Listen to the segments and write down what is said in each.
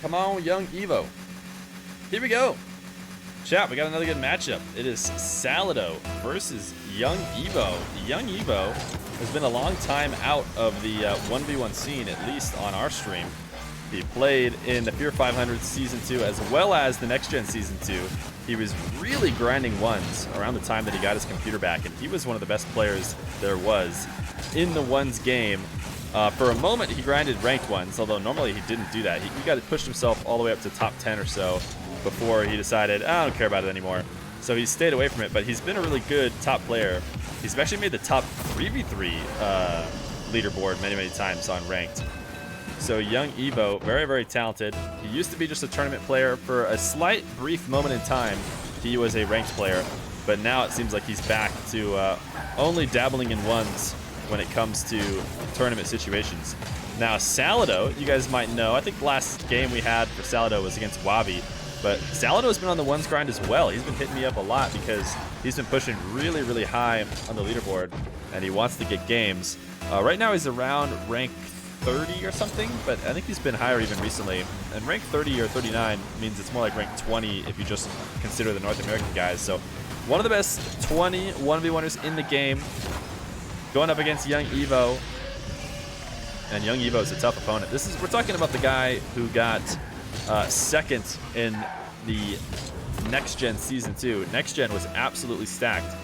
Come on, young Evoh. Here we go. Chat, we got another good matchup. It is Salidow versus young Evoh. Young Evoh has been a long time out of the 1v1 scene, at least on our stream. He played in the Feer 500 Season 2 as well as the NEXGEN Season 2. He was really grinding ones around the time that he got his computer back, and he was one of the best players there was in the ones game. For a moment, he grinded ranked ones, although normally he didn't do that. He got to push himself all the way up to top 10 or so before he decided, I don't care about it anymore. So he stayed away from it, but he's been a really good top player. He's actually made the top 3v3 leaderboard many, many times on ranked. So young Evoh, very, very talented. He used to be just a tournament player. For a slight, brief moment in time, he was a ranked player, but now it seems like he's back to only dabbling in ones when it comes to tournament situations. Now Salado, you guys might know, I think the last game we had for Salado was against Wabi, but Saladow's been on the ones grind as well. He's been hitting me up a lot because he's been pushing really, really high on the leaderboard, and he wants to get games. Right now he's around rank 30 or something, but I think he's been higher even recently. And rank 30 or 39 means it's more like rank 20 if you just consider the North American guys. So one of the best 20 1v1ers in the game, going up against young Evoh. And young Evoh is a tough opponent. We're talking about the guy who got second in the NEXGEN Season 2. NEXGEN was absolutely stacked.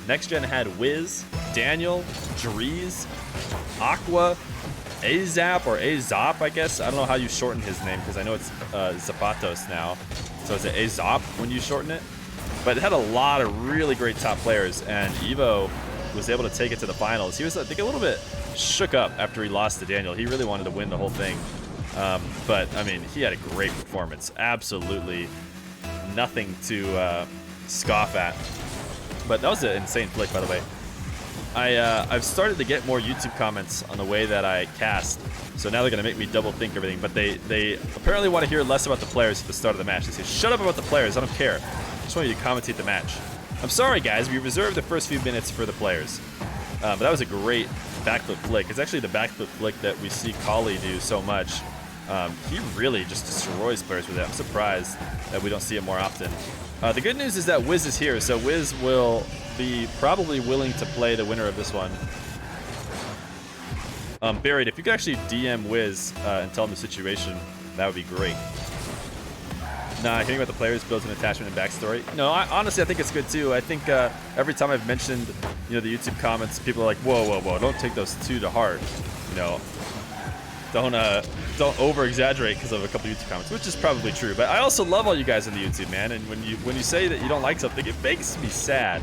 NEXGEN had Wiz, Daniel, Drees, Aqua, Azap or Azop, I guess. I don't know how you shorten his name because I know it's Zapatos now. So is it Azop when you shorten it? But it had a lot of really great top players, and Evoh was able to take it to the finals. He was, I think, a little bit shook up after he lost to Daniel. He really wanted to win the whole thing. But, I mean, he had a great performance. Absolutely nothing to scoff at. But that was an insane flick, by the way. I've started to get more YouTube comments on the way that I cast, so now they're going to make me double think everything, but they apparently want to hear less about the players at the start of the match. They say, shut up about the players, I don't care. I just want you to commentate the match. I'm sorry guys, we reserved the first few minutes for the players. But that was a great backflip flick. It's actually the backflip flick that we see Kali do so much. He really just destroys players with it. I'm surprised that we don't see it more often. The good news is that Wiz is here, so Wiz will be probably willing to play the winner of this one. Buried, if you could actually DM Wiz and tell him the situation, that would be great. Nah, hearing about the players builds an attachment and backstory. No, honestly, I think it's good too. I think every time I've mentioned, the YouTube comments, people are like, whoa, whoa, whoa, don't take those too to heart. Don't over-exaggerate because of a couple YouTube comments, which is probably true. But I also love all you guys on the YouTube, man. And when you say that you don't like something, it makes me sad.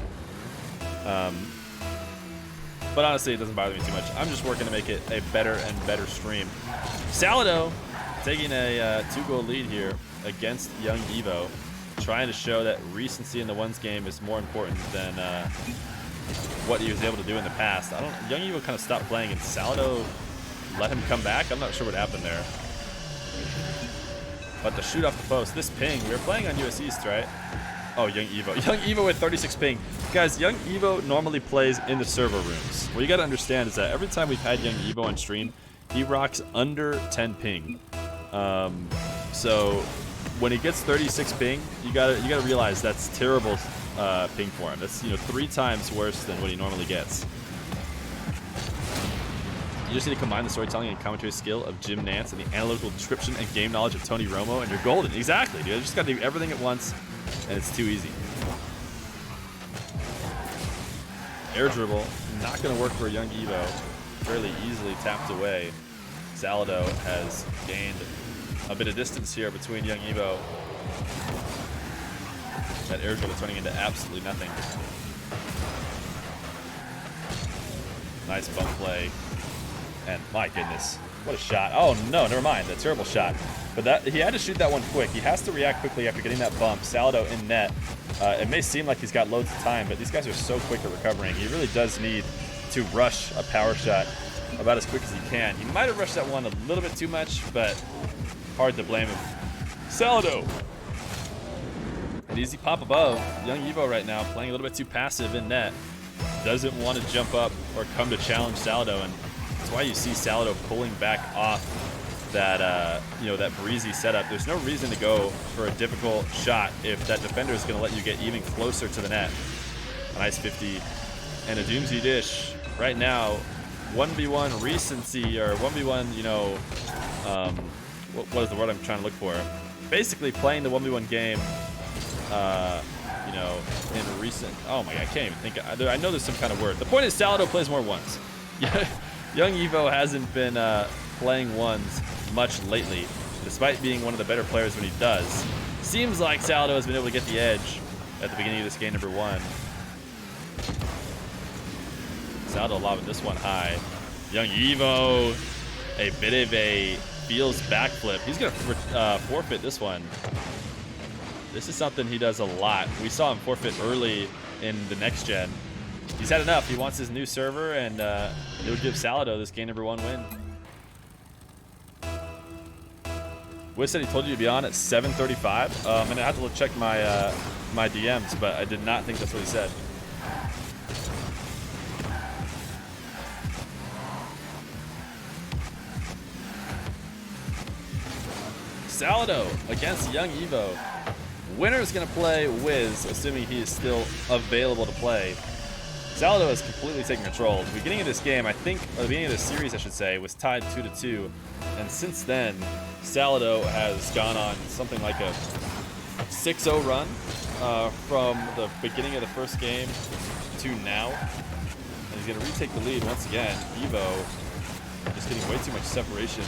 But honestly, it doesn't bother me too much. I'm just working to make it a better and better stream. Salado taking a 2-goal lead here against young Evoh, trying to show that recency in the ones game is more important than what he was able to do in the past. Young Evoh kind of stopped playing, and Salado let him come back. I'm not sure what happened there. But the shoot off the post, this ping, we were playing on US East, right? Oh, young Evoh. Young Evoh with 36 ping. Guys, young Evoh normally plays in the server rooms. What you gotta understand is that every time we've had young Evoh on stream, he rocks under 10 ping. So when he gets 36 ping, you gotta realize that's terrible ping for him. That's 3 times worse than what he normally gets. You just need to combine the storytelling and commentary skill of Jim Nance and the analytical description and game knowledge of Tony Romo, and you're golden. Exactly, dude. You just gotta do everything at once, and it's too easy. Air dribble, not gonna work for young Evoh. Fairly easily tapped away. Salado has gained a bit of distance here between young Evoh. That air dribble turning into absolutely nothing. Nice bump play. And my goodness, what a shot. Oh no, never mind, a terrible shot. But he had to shoot that one quick. He has to react quickly after getting that bump. Salado in net. It may seem like he's got loads of time, but these guys are so quick at recovering. He really does need to rush a power shot about as quick as he can. He might have rushed that one a little bit too much, but hard to blame him. Salado! An easy pop above. Young Evoh right now playing a little bit too passive in net. Doesn't want to jump up or come to challenge Salado, and that's why you see Salado pulling back off that you know, that breezy setup. There's no reason to go for a difficult shot if that defender is going to let you get even closer to the net. A nice 50 and a Doomsy dish. Right now, 1v1 recency, or 1v1, you know, what is the word I'm trying to look for? Basically playing the 1v1 game, you know, in recent, oh my god, I can't even think, I know there's some kind of word. The point is Salado plays more ones. Young Evoh hasn't been playing ones much lately, despite being one of the better players when he does. Seems like Salado has been able to get the edge at the beginning of this game number 1. Salado lobbing this one high. Young Evoh, a bit of a feels backflip. He's gonna forfeit this one. This is something he does a lot. We saw him forfeit early in the next gen. He's had enough. He wants his new server, and it would give Salado this game number 1 win. Wiz said he told you to be on at 7:35. I'm gonna have to check my my DMs, but I did not think that's what he said. Salado against Young Evoh. Winner's gonna play Wiz, assuming he is still available to play. Salado has completely taken control. The beginning of this game, I think, or the beginning of this series, I should say, was tied 2-2, and since then, Salado has gone on something like a 6-0 run from the beginning of the first game to now, and he's gonna retake the lead once again. Evoh just getting way too much separation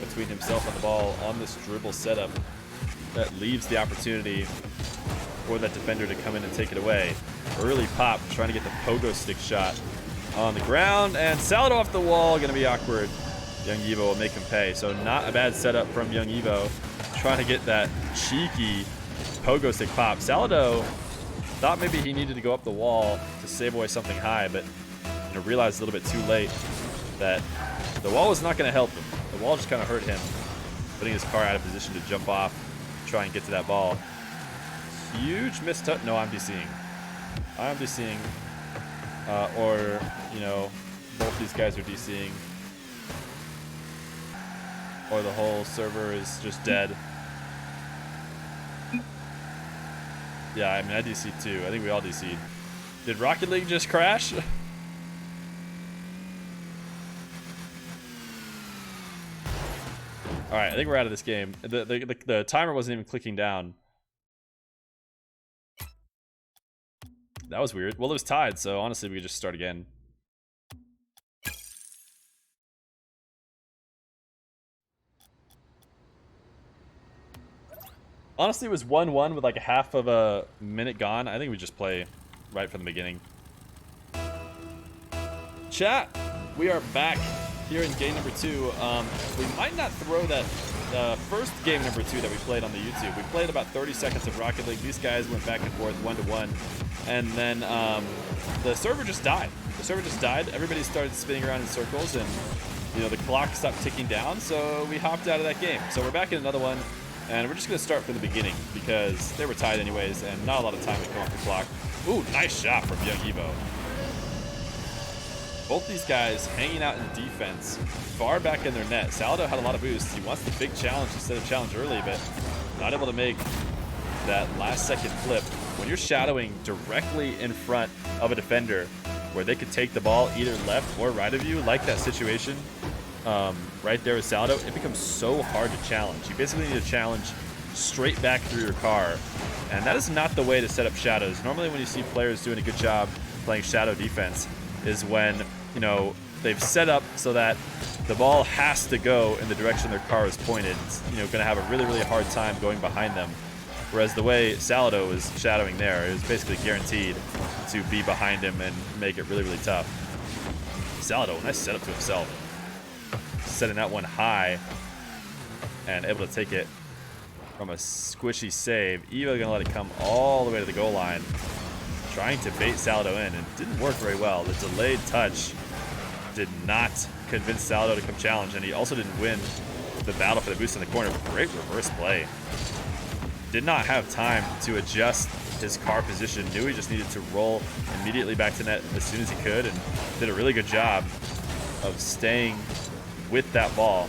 between himself and the ball on this dribble setup that leaves the opportunity for that defender to come in and take it away. Early pop, trying to get the pogo stick shot on the ground, and Salado off the wall, gonna be awkward. Young Evoh will make him pay. So not a bad setup from Young Evoh, trying to get that cheeky pogo stick pop. Salado thought maybe he needed to go up the wall to save away something high, but you know, realized a little bit too late that the wall was not gonna help him. The wall just kind of hurt him, putting his car out of position to jump off, try and get to that ball. Huge missed touch. No, I'm DCing. I'm DCing. Or, you know, both these guys are DCing. Or the whole server is just dead. Yeah, I mean, I DC'd too. I think we all DC'd. Did Rocket League just crash? All right, I think we're out of this game. The timer wasn't even clicking down. That was weird. Well, it was tied, so honestly, we could just start again. Honestly, it was 1-1 with like a half of a minute gone. I think we just play right from the beginning. Chat, we are back here in game number 2. We might not throw that first game number 2 that we played on the YouTube. We played about 30 seconds of Rocket League. These guys went back and forth 1-1, and then the server just died. The server just died. Everybody started spinning around in circles, and you know, the clock stopped ticking down, so we hopped out of that game. So we're back in another one, and we're just gonna start from the beginning because they were tied anyways, and not a lot of time to come off the clock. Ooh, nice shot from Young Evoh. Both these guys hanging out in defense, far back in their net. Salado had a lot of boosts. He wants the big challenge instead of challenge early, but not able to make that last second flip. When you're shadowing directly in front of a defender where they could take the ball either left or right of you, like that situation right there with Salado, it becomes so hard to challenge. You basically need to challenge straight back through your car, and that is not the way to set up shadows. Normally when you see players doing a good job playing shadow defense is when, you know, they've set up so that the ball has to go in the direction their car is pointed. It's, you know, going to have a really, really hard time going behind them. Whereas the way Salado was shadowing there, it was basically guaranteed to be behind him and make it really, really tough. Salado, nice setup to himself. Setting that one high and able to take it from a squishy save. Evoh gonna let it come all the way to the goal line, trying to bait Salado in, and it didn't work very well. The delayed touch did not convince Salado to come challenge, and he also didn't win the battle for the boost in the corner. Great reverse play. Did not have time to adjust his car position, knew he just needed to roll immediately back to net as soon as he could, and did a really good job of staying with that ball.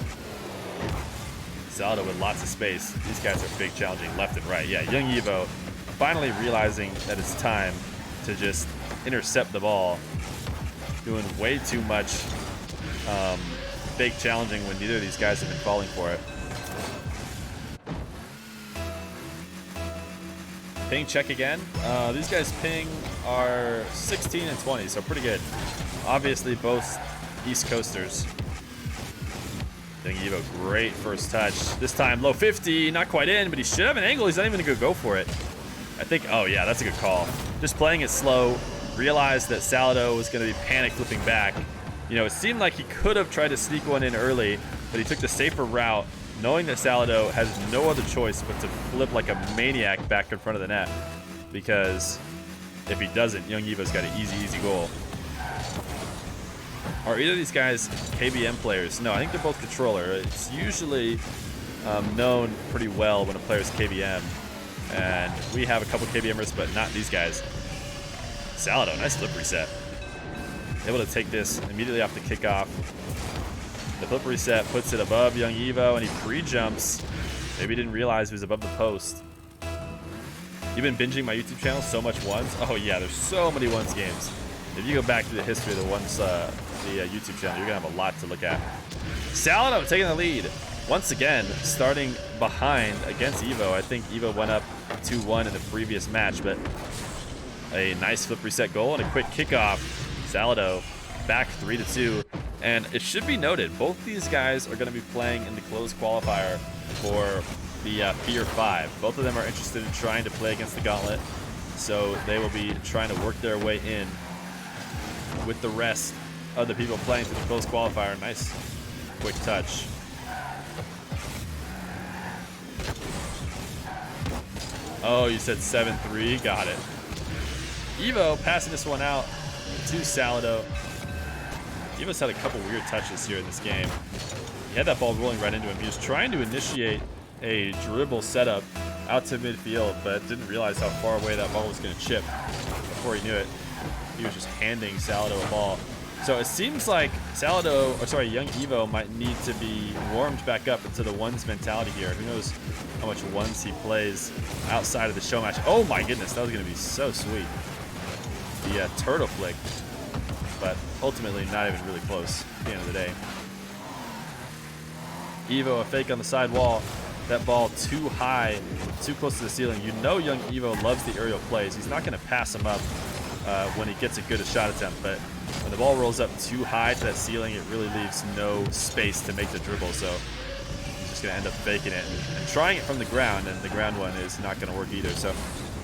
Salado with lots of space. These guys are big, challenging left and right. Yeah, young Evoh finally realizing that it's time to just intercept the ball. Doing way too much big challenging when neither of these guys have been falling for it. Ping check again. These guys' ping are 16 and 20, so pretty good. Obviously both East Coasters. Young Evoh, great first touch. This time low 50, not quite in, but he should have an angle. He's not even gonna go for it. I think, oh yeah, that's a good call. Just playing it slow, realized that Salado was gonna be panic flipping back. You know, it seemed like he could have tried to sneak one in early, but he took the safer route, knowing that Salado has no other choice but to flip like a maniac back in front of the net. Because if he doesn't, young Evo's got an easy, easy goal. Are either of these guys KBM players? No, I think they're both controller. It's usually known pretty well when a player's KBM. And we have a couple KBMers, but not these guys. Salado, nice flip reset. Able to take this immediately off the kickoff. The flip reset puts it above young Evoh, and he pre-jumps. Maybe he didn't realize he was above the post. You've been binging my YouTube channel so much ones. Oh yeah, there's so many ones games. If you go back to the history of the ones, YouTube channel, you're gonna have a lot to look at. Salado taking the lead. Once again, starting behind against Evoh. I think Evoh went up 2-1 in the previous match, but a nice flip reset goal and a quick kickoff. Salado back 3-2. And it should be noted, both these guys are going to be playing in the closed qualifier for the Feer 5. Both of them are interested in trying to play against the Gauntlet, so they will be trying to work their way in with the rest of the people playing for the closed qualifier. Nice quick touch. Oh, you said 7-3. Got it. Evoh passing this one out to Salado. Evoh's had a couple weird touches here in this game. He had that ball rolling right into him. He was trying to initiate a dribble setup out to midfield, but didn't realize how far away that ball was going to chip. Before he knew it, he was just handing Salado a ball. So it seems like young Evoh might need to be warmed back up into the ones mentality here. Who knows how much ones he plays outside of the show match. Oh my goodness, that was going to be so sweet. The turtle flick, but ultimately not even really close at the end of the day. Evoh, a fake on the side wall. That ball too high, too close to the ceiling. You know young Evoh loves the aerial plays. He's not going to pass him up when he gets a good shot attempt, but when the ball rolls up too high to that ceiling, it really leaves no space to make the dribble, so he's just going to end up faking it and trying it from the ground, and the ground one is not going to work either. So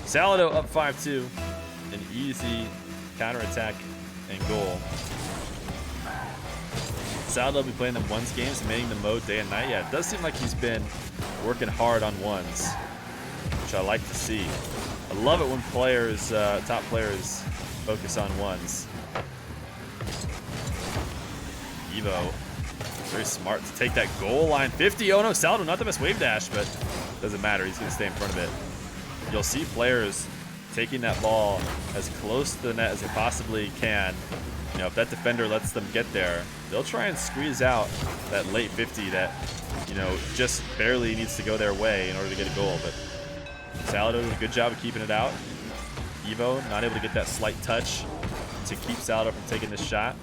Salado up 5-2, an easy counterattack and goal. Salado will be playing them ones games, making the mode day and night. Yeah, it does seem like he's been working hard on ones, which I like to see. I love it when players, top players, focus on ones. Evoh, very smart to take that goal line 50. Oh no, Salado, not the best wave dash, but doesn't matter. He's going to stay in front of it. You'll see players taking that ball as close to the net as they possibly can. You know, if that defender lets them get there, they'll try and squeeze out that late 50 that, you know, just barely needs to go their way in order to get a goal. But Salado doing a good job of keeping it out. Evoh not able to get that slight touch to keep Salado from taking this shot.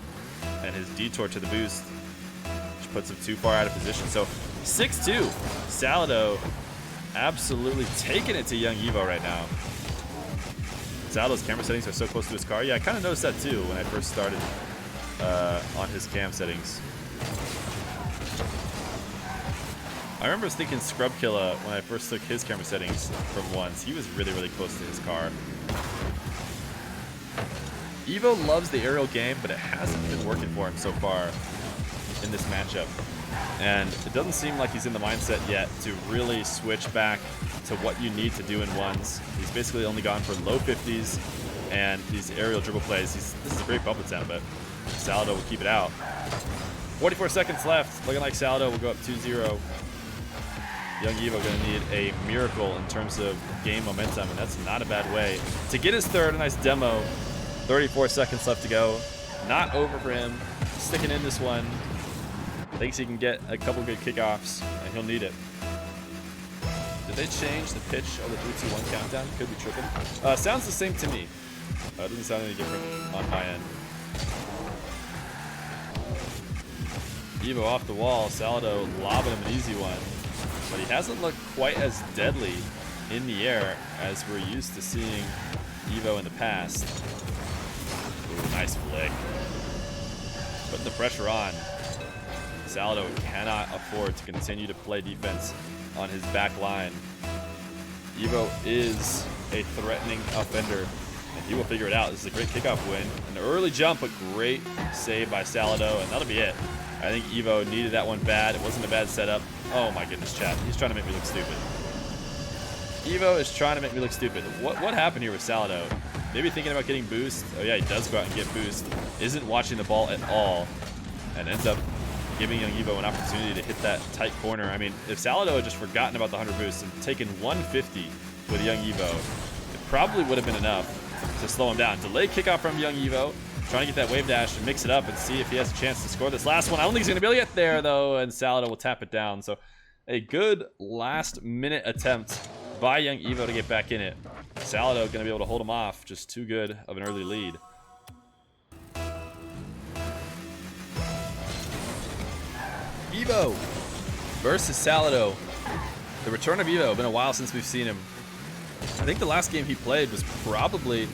And his detour to the boost, which puts him too far out of position. So 6-2. Salado absolutely taking it to young Evoh right now. Salado's camera settings are so close to his car. Yeah, I kind of noticed that too when I first started on his cam settings. I remember thinking Scrubkilla when I first took his camera settings from once. He was really, really close to his car. Evoh loves the aerial game, but it hasn't been working for him so far in this matchup. And it doesn't seem like he's in the mindset yet to really switch back to what you need to do in ones. He's basically only gone for low 50s and these aerial dribble plays. This is a great bump attempt, but Salado will keep it out. 44 seconds left. Looking like Salado will go up 2-0. Young Evoh going to need a miracle in terms of game momentum, and that's not a bad way to get his third. A nice demo. 34 seconds left to go. Not over for him. Sticking in this one. Thinks he can get a couple good kickoffs, and he'll need it. Did they change the pitch of the 3-2-1 countdown? Could be tripping. Sounds the same to me. It doesn't sound any different on my end. Evoh off the wall. Salado lobbing him an easy one. But he hasn't looked quite as deadly in the air as we're used to seeing Evoh in the past. Ooh, nice flick. Putting the pressure on. Salado cannot afford to continue to play defense on his back line. Evoh is a threatening offender, and he will figure it out. This is a great kickoff win. An early jump, but great save by Salado, and that'll be it. I think Evoh needed that one bad. It wasn't a bad setup. Oh my goodness, chat. He's trying to make me look stupid. Evoh is trying to make me look stupid. What happened here with Salado? Maybe thinking about getting boost. Oh yeah, he does go out and get boost. Isn't watching the ball at all, and ends up giving young Evoh an opportunity to hit that tight corner. I mean, if Salado had just forgotten about the 100 boost and taken 150 with young Evoh, it probably would have been enough to slow him down. Delayed kickoff from young Evoh, trying to get that wave dash and mix it up and see if he has a chance to score this last one. I don't think he's going to be able to get there, though, and Salado will tap it down. So a good last-minute attempt by young Evoh to get back in it. Salado going to be able to hold him off. Just too good of an early lead. Evoh versus Salado. The return of Evoh. Been a while since we've seen him. I think the last game he played was probably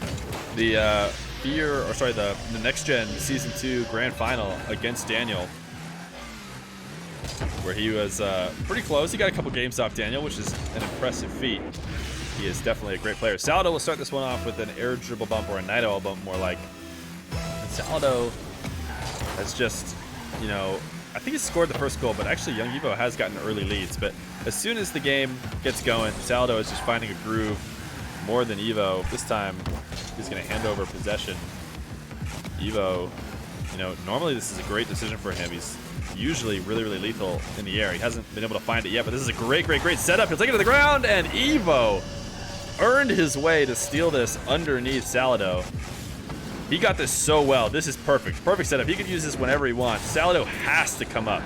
the Feer, or sorry, the NEXGEN Season 2 Grand Final against Daniel, where he was pretty close. He got a couple games off Daniel, which is an impressive feat. He is definitely a great player. Salado will start this one off with an air dribble bump, or a night owl bump, more like. And Salado has just, you know, I think he scored the first goal, but actually young Evoh has gotten early leads. But as soon as the game gets going, Salado is just finding a groove more than Evoh. This time, he's going to hand over possession. Evoh, you know, normally this is a great decision for him. He's usually really, really lethal in the air. He hasn't been able to find it yet, but this is a great, great, great setup. He'll take it to the ground, and Evoh earned his way to steal this underneath Salado. He got this so well. This is perfect. Perfect setup. He could use this whenever he wants. Salado has to come up.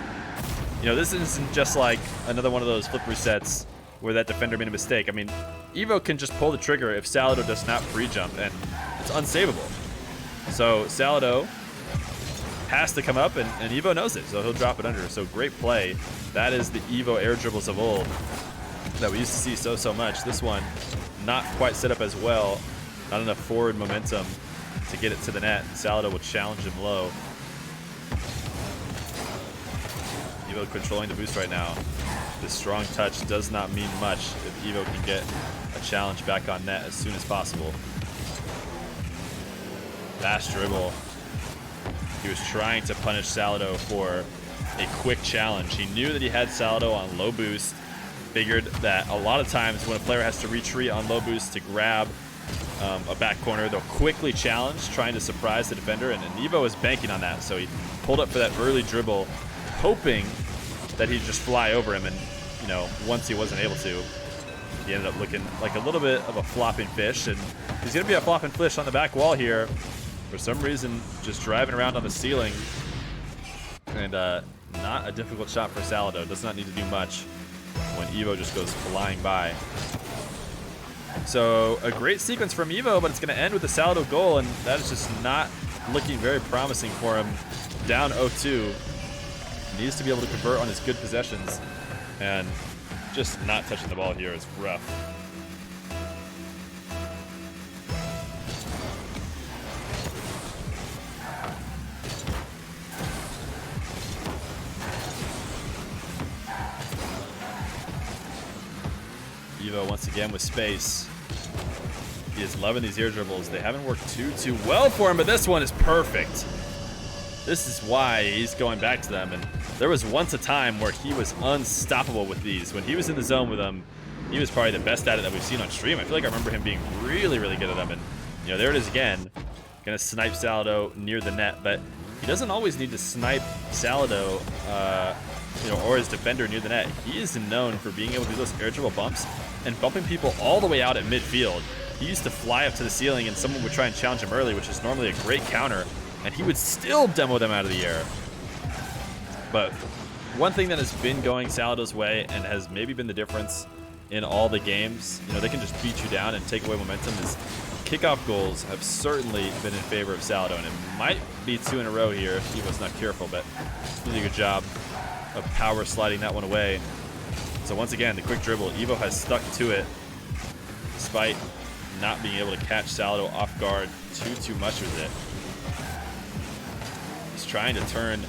You know, this isn't just like another one of those flip resets where that defender made a mistake. I mean, Evoh can just pull the trigger if Salado does not pre-jump, and it's unsavable. So Salado has to come up, and Evoh knows it, so he'll drop it under. So great play. That is the Evoh air dribbles of old that we used to see so much. This one, not quite set up as well. Not enough forward momentum to get it to the net. Salado will challenge him low. Evoh controlling the boost right now. This strong touch does not mean much if Evoh can get a challenge back on net as soon as possible. Fast dribble. He was trying to punish Salado for a quick challenge. He knew that he had Salado on low boost. Figured that a lot of times when a player has to retreat on low boost to grab a back corner, they'll quickly challenge, trying to surprise the defender, and Evoh is banking on that, so he pulled up for that early dribble, hoping that he'd just fly over him, and, you know, once he wasn't able to, he ended up looking like a little bit of a flopping fish, and he's going to be a flopping fish on the back wall here, for some reason, just driving around on the ceiling, and not a difficult shot for Salado. Does not need to do much when Evoh just goes flying by. So a great sequence from Evoh, but it's going to end with a Salado goal, and that is just not looking very promising for him. Down 0-2. Needs to be able to convert on his good possessions, and just not touching the ball here is rough. Evoh once again with space. He is loving these air dribbles. They haven't worked too well for him, but this one is perfect. This is why he's going back to them, and there was once a time where he was unstoppable with these. When he was in the zone with them, he was probably the best at it that we've seen on stream. I feel like I remember him being really, really good at them, and, you know, there it is again. Gonna snipe Salado near the net, but he doesn't always need to snipe Salado, you know, or his defender near the net. He is known for being able to do those air dribble bumps and bumping people all the way out at midfield. He used to fly up to the ceiling, and someone would try and challenge him early, which is normally a great counter, and he would still demo them out of the air. But one thing that has been going Salado's way and has maybe been the difference in all the games. You know, they can just beat you down and take away momentum. His kickoff goals have certainly been in favor of Salado, and it might be 2 in a row here if Evo's not careful, but really good job of power sliding that one away. So once again, the quick dribble, Evoh has stuck to it despite not being able to catch Salado off guard too much with it. He's trying to turn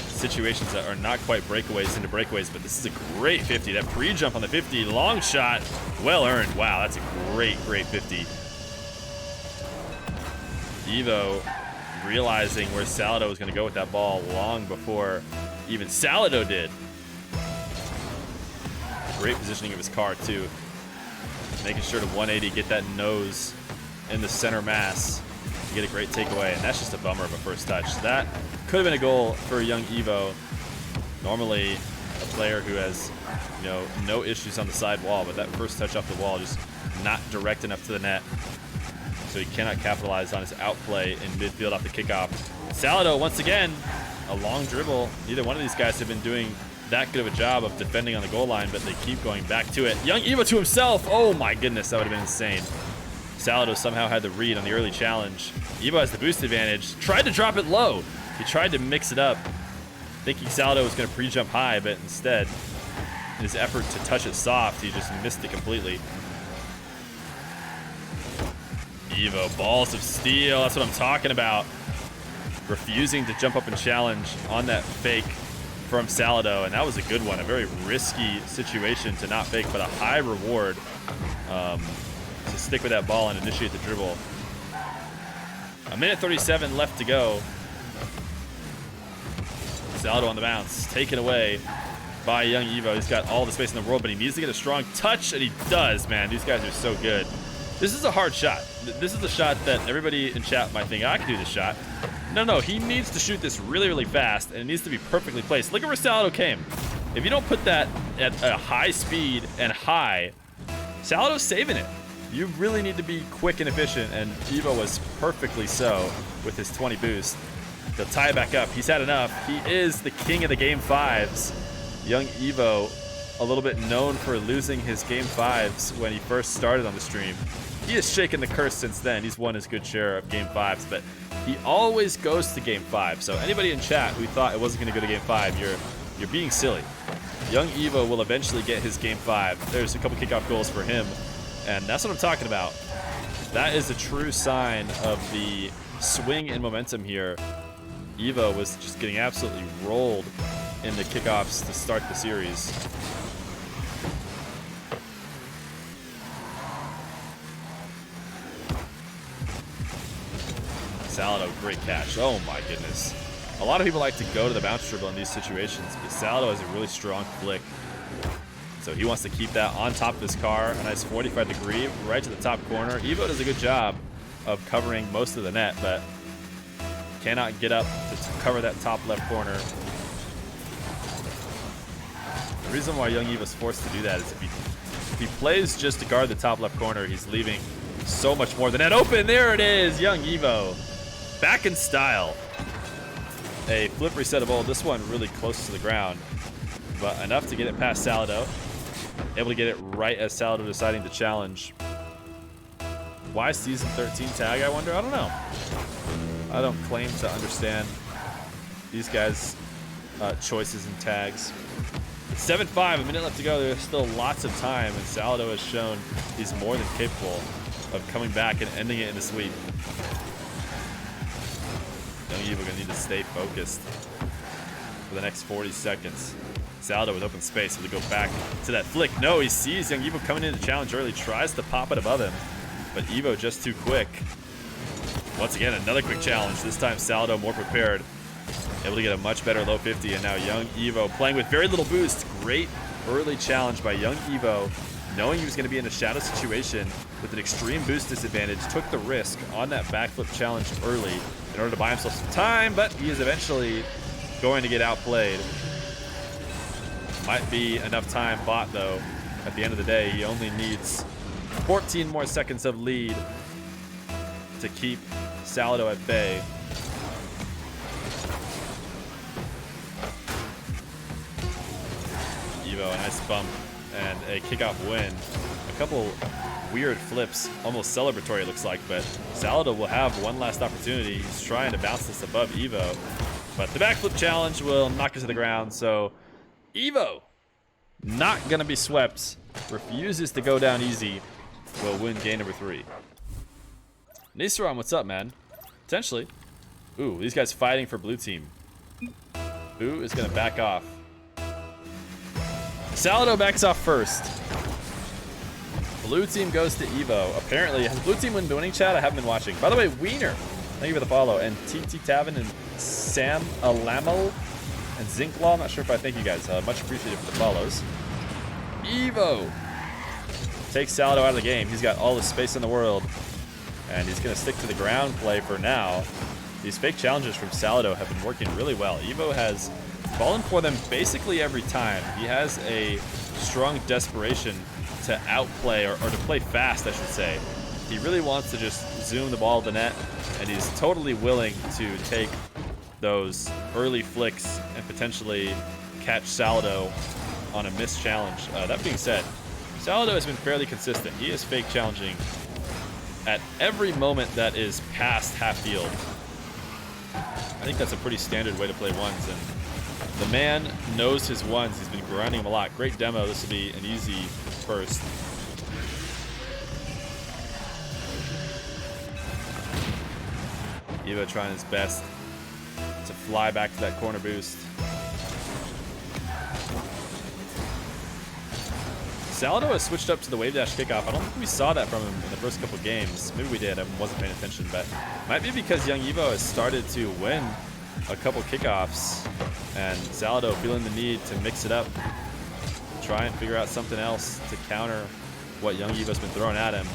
situations that are not quite breakaways into breakaways, but this is a great 50. That pre-jump on the 50, long shot, well earned. Wow, that's a great 50. Evoh realizing where Salado was going to go with that ball long before even Salado did. Great positioning of his car too. Making sure to 180, get that nose in the center mass to get a great takeaway, and that's just a bummer of a first touch. That could have been a goal for young Evoh. Normally a player who has, you know, no issues on the side wall, but that first touch off the wall just not direct enough to the net. So he cannot capitalize on his outplay in midfield off the kickoff. Salado, once again, a long dribble. Neither one of these guys have been doing that good of a job of defending on the goal line, but they keep going back to it. Young Evoh to himself. Oh my goodness, that would have been insane. Salado somehow had the read on the early challenge. Evoh has the boost advantage. Tried to drop it low. He tried to mix it up, thinking Salado was going to pre-jump high, but instead, in his effort to touch it soft, he just missed it completely. Evoh, balls of steel, that's what I'm talking about. Refusing to jump up and challenge on that fake from Salado, and that was a good one. A very risky situation to not fake, but a high reward to stick with that ball and initiate the dribble. A minute 37 left to go. Salado on the bounce, taken away by young Evoh. He's got all the space in the world, but he needs to get a strong touch, and he does, man. These guys are so good. This is a hard shot. This is a shot that everybody in chat might think, I can do this shot. No, he needs to shoot this really fast, and it needs to be perfectly placed. Look at where Salado came. If you don't put that at a high speed and high, Salado's saving it. You really need to be quick and efficient, and Evoh was perfectly so with his 20 boost. He'll tie it back up. He's had enough. He is the king of the game fives. Young Evoh, a little bit known for losing his game fives when he first started on the stream. He has shaken the curse since then. He's won his good share of game fives, but he always goes to game 5. So anybody in chat who thought it wasn't going to go to game 5, you're being silly. Young Evoh will eventually get his game 5. There's a couple kickoff goals for him, and that's what I'm talking about. That is a true sign of the swing in momentum here. Evoh was just getting absolutely rolled in the kickoffs to start the series. Salado, great catch. Oh my goodness. A lot of people like to go to the bounce dribble in these situations, but Salado has a really strong flick. So he wants to keep that on top of his car. A nice 45 degree right to the top corner. Evoh does a good job of covering most of the net, but cannot get up to cover that top left corner. The reason why young Evoh's forced to do that is if he plays just to guard the top left corner, he's leaving so much more than that open. There it is, young Evoh. Back in style. A flip reset of old. This one really close to the ground, but enough to get it past Salado. Able to get it right as Salado deciding to challenge. Why season 13 tag, I wonder? I don't know. I don't claim to understand these guys' choices and tags. 7-5, a minute left to go. There's still lots of time, and Salado has shown he's more than capable of coming back and ending it in a sweep. Young Evoh gonna need to stay focused for the next 40 seconds. Salado with open space. Will he go back to that flick? No, he sees young Evoh coming in to challenge early, tries to pop it above him, but Evoh just too quick. Once again, another quick challenge. This time Salado more prepared, able to get a much better low 50, and now young Evoh playing with very little boost. Great early challenge by young Evoh, knowing he was going to be in a shadow situation with an extreme boost disadvantage, took the risk on that backflip challenge early in order to buy himself some time, but he is eventually going to get outplayed. Might be enough time bought, though. At the end of the day, he only needs 14 more seconds of lead to keep Salado at bay. Evoh, a nice bump and a kickoff win. A couple weird flips, almost celebratory it looks like, but Salado will have one last opportunity. He's trying to bounce this above Evoh, but the backflip challenge will knock it to the ground. So Evoh, not gonna be swept, refuses to go down easy, will win game number 3. Nisran, what's up, man? Potentially. Ooh, these guys fighting for blue team. Who is gonna back off? Salado backs off first. Blue team goes to Evoh. Apparently, has blue team been winning, chat? I haven't been watching. By the way, Wiener, thank you for the follow. And TT Tavin and Sam Alamo and Zinklaw. I'm not sure if I thank you guys. Much appreciated for the follows. Evoh takes Salado out of the game. He's got all the space in the world. And he's going to stick to the ground play for now. These fake challenges from Salado have been working really well. Evoh has fallen for them basically every time. He has a strong desperation to outplay, or to play fast, I should say. He really wants to just zoom the ball to the net, and he's totally willing to take those early flicks and potentially catch Salado on a missed challenge. That being said, Salado has been fairly consistent. He is fake challenging at every moment that is past half field. I think that's a pretty standard way to play ones, and the man knows his ones. He's been grinding them a lot. Great demo. This will be an easy first. Evoh trying his best to fly back to that corner boost. Salado has switched up to the wave dash kickoff. I don't think we saw that from him in the first couple games. Maybe we did. I wasn't paying attention, but might be because young Evoh has started to win a couple kickoffs, and Salado feeling the need to mix it up, try and figure out something else to counter what young Evoh's been throwing at him.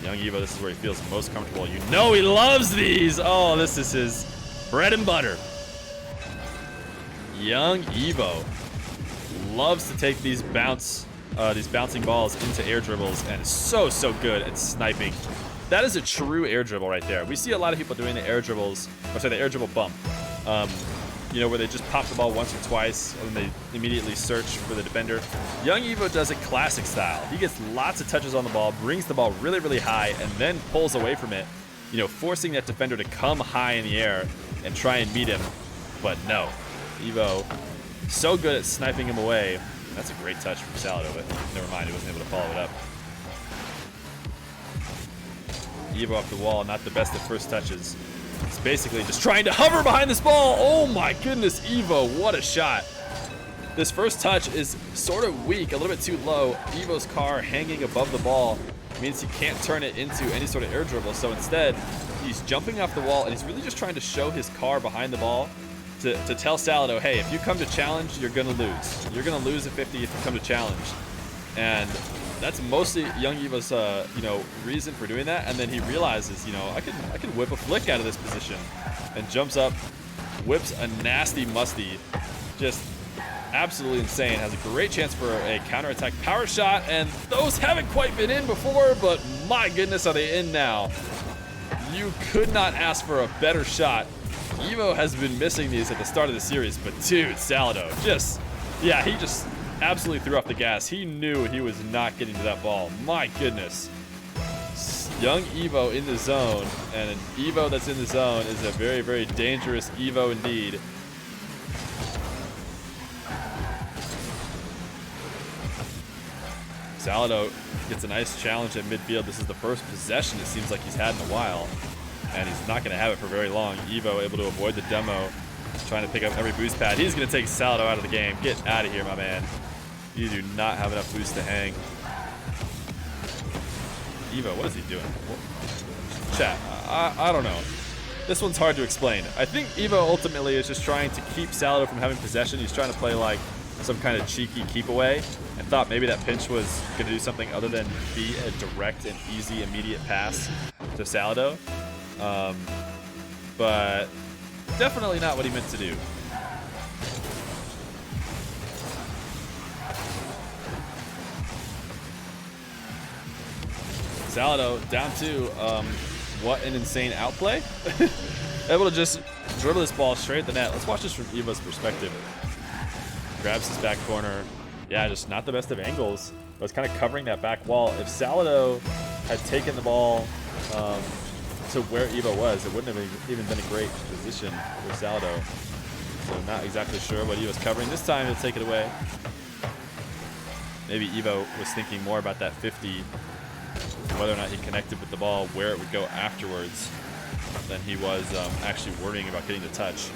Young Evoh, this is where he feels most comfortable. You know he loves these. Oh, this is his bread and butter. Young Evoh loves to take these bouncing balls into air dribbles, and is so good at sniping. That is a true air dribble right there. We see a lot of people doing the air dribbles, or sorry, the air dribble bump. You know, where they just pop the ball once or twice and they immediately search for the defender. Young Evoh does it classic style. He gets lots of touches on the ball, brings the ball really high, and then pulls away from it, you know, forcing that defender to come high in the air and try and meet him. But no, Evoh so good at sniping him away. That's a great touch from Salado, but never mind, he wasn't able to follow it up. Evoh off the wall, not the best at first touches. He's basically just trying to hover behind this ball. Oh my goodness, Evoh, what a shot. This first touch is sort of weak, a little bit too low. Evoh's car hanging above the ball means he can't turn it into any sort of air dribble. So instead, he's jumping off the wall, and he's really just trying to show his car behind the ball to tell Salado, hey, if you come to challenge, you're going to lose. You're going to lose a 50 if you come to challenge. And that's mostly young Evoh's you know, reason for doing that. And then he realizes, you know, I can whip a flick out of this position, and jumps up, whips a nasty musty, just absolutely insane. Has a great chance for a counterattack power shot, and those haven't quite been in before, but my goodness, are they in now. You could not ask for a better shot. Evoh has been missing these at the start of the series, but dude, Salado just, yeah, he just absolutely threw off the gas. He knew he was not getting to that ball. My goodness. Young Evoh in the zone, and an Evoh that's in the zone is a very dangerous Evoh indeed. Salado gets a nice challenge at midfield. This is the first possession it seems like he's had in a while, and he's not going to have it for very long. Evoh able to avoid the demo, trying to pick up every boost pad. He's going to take Salado out of the game. Get out of here, my man. You do not have enough boost to hang. Evoh, what is he doing? Chat, I don't know. This one's hard to explain. I think Evoh ultimately is just trying to keep Salado from having possession. He's trying to play like some kind of cheeky keep away, and thought maybe that pinch was going to do something other than be a direct and easy immediate pass to Salado. But definitely not what he meant to do. Salado down two. What an insane outplay. Able to just dribble this ball straight at the net. Let's watch this from Evoh's perspective. Grabs his back corner. yeah, just not the best of angles. But was kind of covering that back wall. If Salado had taken the ball to where Evoh was, it wouldn't have even been a great position for Salado. So not exactly sure what he was covering. This time he'll take it away. Maybe Evoh was thinking more about that 50, whether or not he connected with the ball, where it would go afterwards, than he was actually worrying about getting the touch.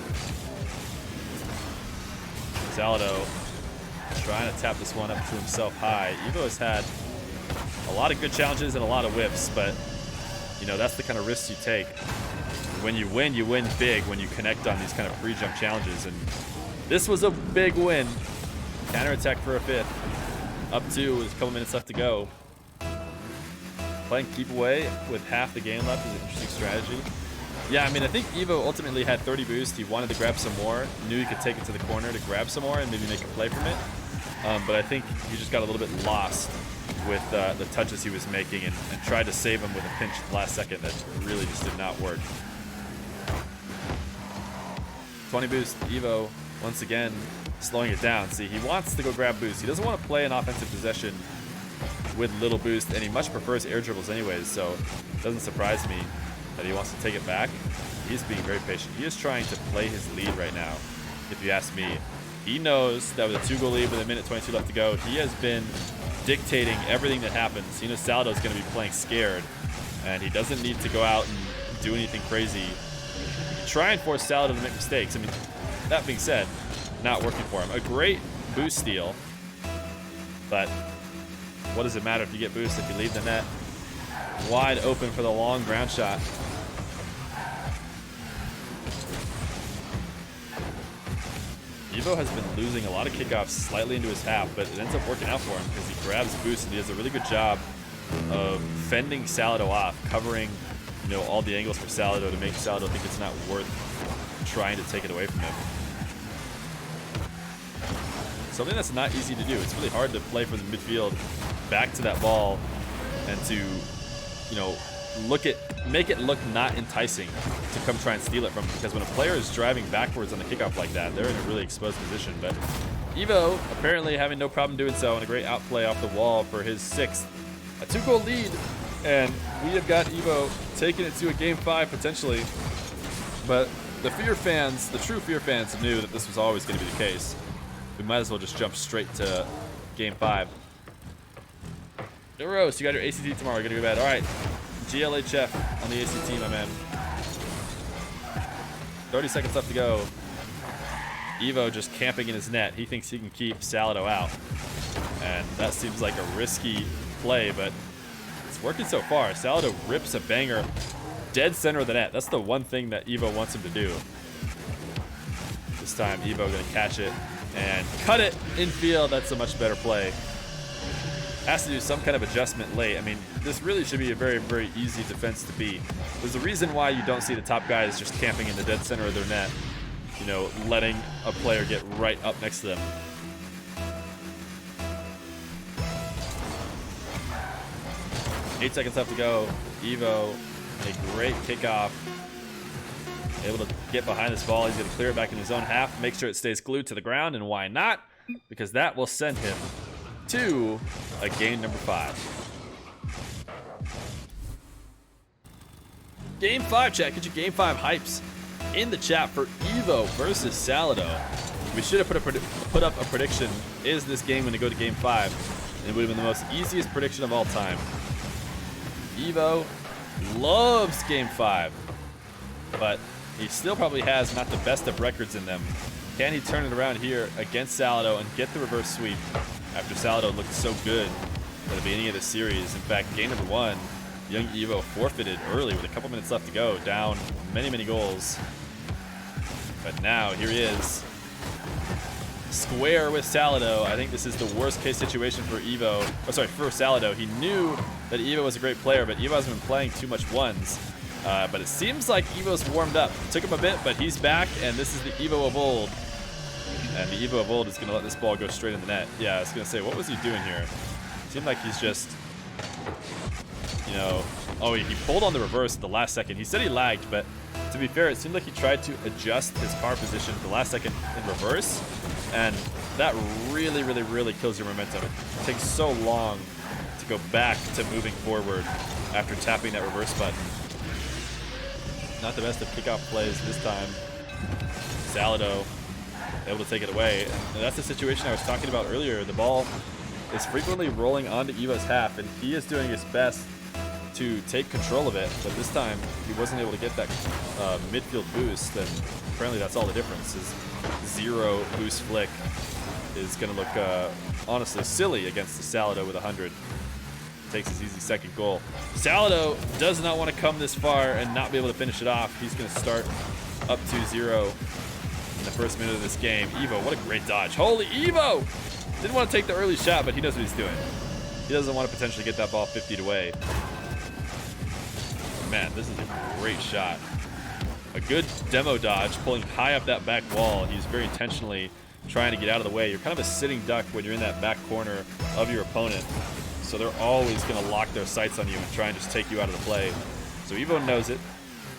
Salado trying to tap this one up to himself high. Evoh has had a lot of good challenges and a lot of whips, but you know, that's the kind of risks you take. When you win big when you connect on these kind of pre-jump challenges, and this was a big win. Counterattack for a 5th. Up 2 with a couple minutes left to go. Playing keep away with half the game left is an interesting strategy. Yeah, I mean, I think Evoh ultimately had 30 boost. He wanted to grab some more. Knew he could take it to the corner to grab some more and maybe make a play from it. But I think he just got a little bit lost with the touches he was making and tried to save him with a pinch at the last second that really just did not work. 20 boost, Evoh once again slowing it down. See, he wants to go grab boost. He doesn't want to play an offensive possession with little boost, and he much prefers air dribbles anyways, so it doesn't surprise me that he wants to take it back. He's being very patient. He is trying to play his lead right now, if you ask me. He knows that with a 2-goal lead with a minute 22 left to go, he has been dictating everything that happens. He knows Salado is going to be playing scared, and he doesn't need to go out and do anything crazy. Try and force Salado to make mistakes. I mean, that being said, not working for him. A great boost steal, but what does it matter if you get boost if you leave the net wide open for the long ground shot? Evoh has been losing a lot of kickoffs slightly into his half, but it ends up working out for him because he grabs boost and he does a really good job of fending Salado off, covering, you know, all the angles for Salado to make Salado think it's not worth trying to take it away from him. Something that's not easy to do. It's really hard to play from the midfield back to that ball and to, you know, make it look not enticing to come try and steal it from him, because when a player is driving backwards on the kickoff like that, they're in a really exposed position. But Evoh apparently having no problem doing so, and a great outplay off the wall for his 6th. A 2-goal lead, and we have got Evoh taking it to a game 5 potentially. But the Feer fans, the true Feer fans, knew that this was always going to be the case. We might as well just jump straight to game 5. Rose, you got your ACT tomorrow. You're gonna go to bed. All right, GLHF on the ACT, my man. 30 seconds left to go. Evoh just camping in his net. He thinks he can keep Salado out, and that seems like a risky play, but it's working so far. Salado rips a banger dead center of the net. That's the one thing that Evoh wants him to do. This time, Evoh gonna catch it and cut it infield. That's a much better play. Has to do some kind of adjustment late. I mean, this really should be a very, very easy defense to beat. There's a reason why you don't see the top guys just camping in the dead center of their net, you know, letting a player get right up next to them. Eight seconds left to go. Evoh, a great kickoff. Able to get behind this ball. He's going to clear it back in his own half. Make sure it stays glued to the ground, and why not? Because that will send him to a game number 5. Game 5, chat. Get your game 5 hypes in the chat for Evoh versus Salado. We should have put up a prediction. Is this game going to go to game 5? And it would have been the most easiest prediction of all time. Evoh loves game 5, but he still probably has not the best of records in them. Can he turn it around here against Salado and get the reverse sweep after Salado looked so good at the beginning of the series? In fact, game number 1, young Evoh forfeited early with a couple minutes left to go, down many, many goals. But now, here he is, square with Salado. I think this is the worst case situation for Evoh. Oh, sorry, for Salado. He knew that Evoh was a great player, but Evoh hasn't been playing too much ones. But it seems like Evoh's warmed up. It took him a bit, but he's back, and this is the Evoh of old. And the Evoh of old is going to let this ball go straight in the net. Yeah, I was going to say, what was he doing here? It seemed like he's just, you know... Oh, he pulled on the reverse at the last second. He said he lagged, but to To be fair, it seemed like he tried to adjust his car position at the last second in reverse, and that really, really, really kills your momentum. It takes so long to go back to moving forward after tapping that reverse button. Not the best of kickoff plays this time. Salidow able to take it away. And that's the situation I was talking about earlier. The ball is frequently rolling onto Evoh's half, and he is doing his best to take control of it, but this time he wasn't able to get that midfield boost, and apparently that's all the difference. Is 0 boost flick is going to look honestly silly against the Salado with 100. Takes his easy second goal. Salado does not want to come this far and not be able to finish it off. He's going to start up 2-0 in the first minute of this game. Evoh, what a great dodge. Holy Evoh! Didn't want to take the early shot, but he knows what he's doing. He doesn't want to potentially get that ball 50 feet away. Man, this is a great shot. A good demo dodge, pulling high up that back wall. He's very intentionally trying to get out of the way. You're kind of a sitting duck when you're in that back corner of your opponent. So they're always going to lock their sights on you and try and just take you out of the play. So Evoh knows it.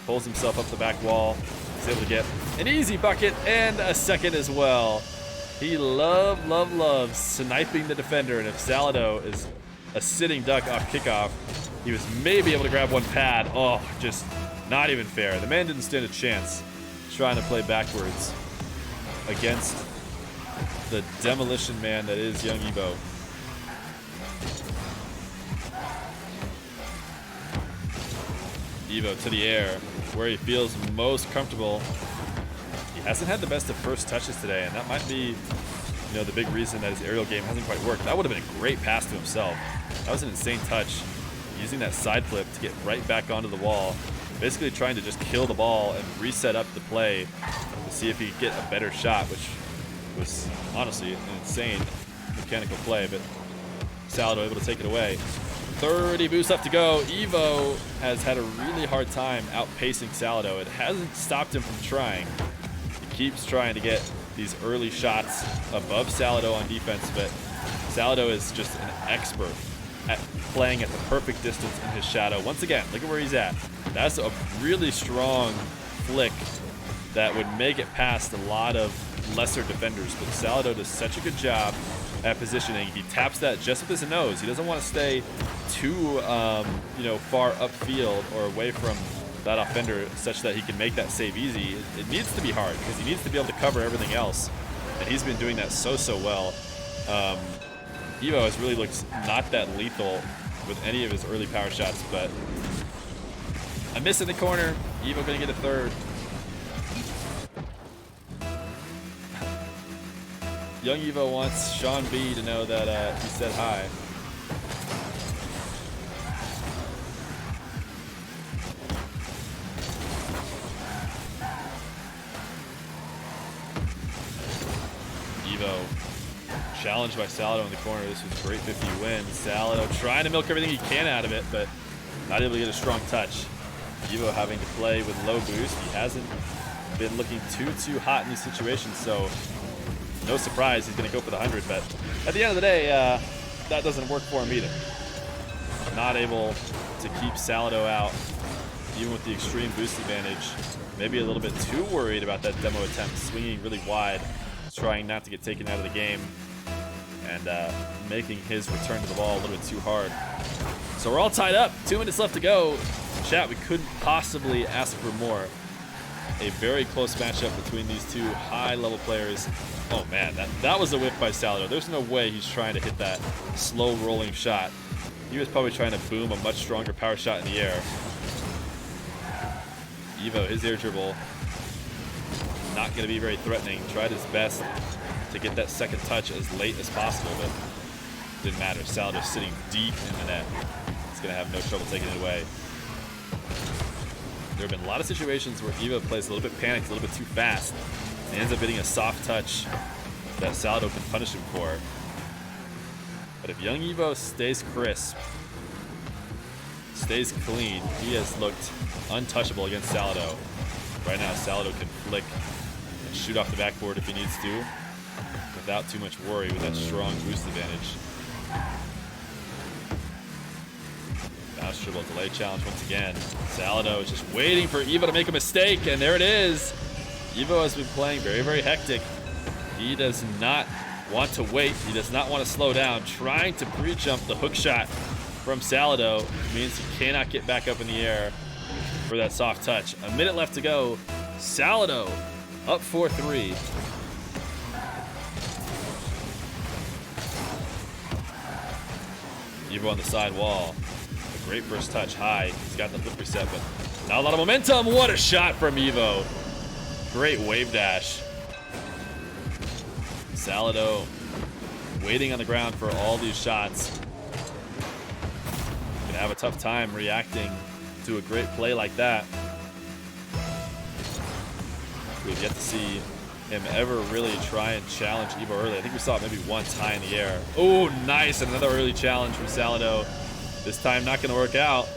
Pulls himself up the back wall. He's able to get an easy bucket and a second as well. He loves sniping the defender. And if Salado is a sitting duck off kickoff, he was maybe able to grab one pad. Oh, just not even fair. The man didn't stand a chance trying to play backwards against the demolition man that is young Evoh. Evoh to the air, where he feels most comfortable. He hasn't had the best of first touches today, and that might be, the big reason that his aerial game hasn't quite worked. That would have been a great pass to himself. That was an insane touch. Using that side flip to get right back onto the wall, basically trying to just kill the ball and reset up the play to see if he could get a better shot, which was honestly an insane mechanical play, but Salado able to take it away. 30 boosts left to go. Evoh has had a really hard time outpacing Salado. It hasn't stopped him from trying. He keeps trying to get these early shots above Salado on defense, but Salado is just an expert at playing at the perfect distance in his shadow. Once again, look at where he's at. That's a really strong flick that would make it past a lot of lesser defenders, but Salado does such a good job at positioning. He taps that just with his nose. He doesn't want to stay too far upfield or away from that offender such that he can make that save easy. It needs to be hard because he needs to be able to cover everything else, and he's been doing that so well. Evoh has really looked not that lethal with any of his early power shots, but a miss in the corner. Evoh gonna get a third. Young Evoh wants Sean B to know that he said hi. Evoh challenged by Salado in the corner. This was a great 50 win. Salado trying to milk everything he can out of it, but not able to get a strong touch. Evoh having to play with low boost. He hasn't been looking too hot in these situations, so no surprise he's going to go for the 100, but at the end of the day, that doesn't work for him either. Not able to keep Salado out, even with the extreme boost advantage. Maybe a little bit too worried about that demo attempt, swinging really wide, trying not to get taken out of the game, and making his return to the ball a little bit too hard. So we're all tied up. 2 minutes left to go. Chat, we couldn't possibly ask for more. A very close matchup between these two high-level players. Oh man, that was a whip by Salado. There's no way he's trying to hit that slow rolling shot. He was probably trying to boom a much stronger power shot in the air. Evoh, his air dribble, not going to be very threatening. Tried his best to get that second touch as late as possible, but didn't matter. Salado sitting deep in the net. He's going to have no trouble taking it away. There have been a lot of situations where Evoh plays a little bit panicked, a little bit too fast, and ends up getting a soft touch that Salado can punish him for. But if young Evoh stays crisp, stays clean, he has looked untouchable against Salado. Right now, Salado can flick and shoot off the backboard if he needs to, without too much worry with that strong boost advantage. Now triple delay challenge once again. Salidow is just waiting for Evoh to make a mistake, and there it is. Evoh has been playing very, very hectic. He does not want to wait. He does not want to slow down. Trying to pre-jump the hook shot from Salado means he cannot get back up in the air for that soft touch. A minute left to go. Salado up 4-3. Evoh on the side wall. A great first touch high. He's got the flip reset, but not a lot of momentum. What a shot from Evoh. Great wave dash. Salado waiting on the ground for all these shots. Gonna have a tough time reacting to a great play like that. We've yet to see him ever really try and challenge Evoh early. I think we saw it maybe once high in the air. Oh, nice. Another early challenge from Salado. This time not going to work out.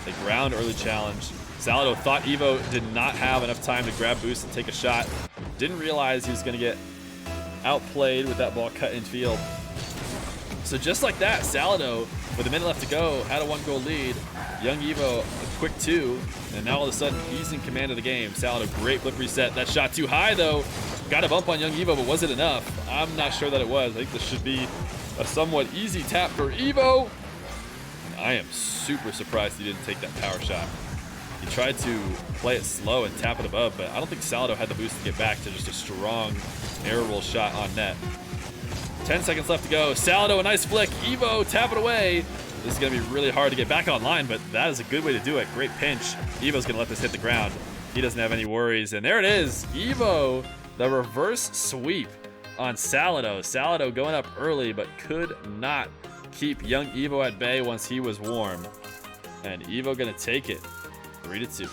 A ground early challenge. Salado thought Evoh did not have enough time to grab boost and take a shot. Didn't realize he was going to get outplayed with that ball cut in field. So just like that, Salado, with a minute left to go, had a 1-goal lead. Young Evoh, a quick 2, and now all of a sudden he's in command of the game. Salado, great flip reset. That shot too high though. Got a bump on Young Evoh, but was it enough? I'm not sure that it was. I think this should be a somewhat easy tap for Evoh. I am super surprised he didn't take that power shot. He tried to play it slow and tap it above, but I don't think Salado had the boost to get back to just a strong air roll shot on net. 10 seconds left to go. Salado, a nice flick. Evoh, tap it away. This is going to be really hard to get back online, but that is a good way to do it. Great pinch. Evoh's going to let this hit the ground. He doesn't have any worries, and there it is. Evoh, the reverse sweep on Salado. Salado going up early, but could not keep young Evoh at bay once he was warm. And Evoh going to take it 3-2.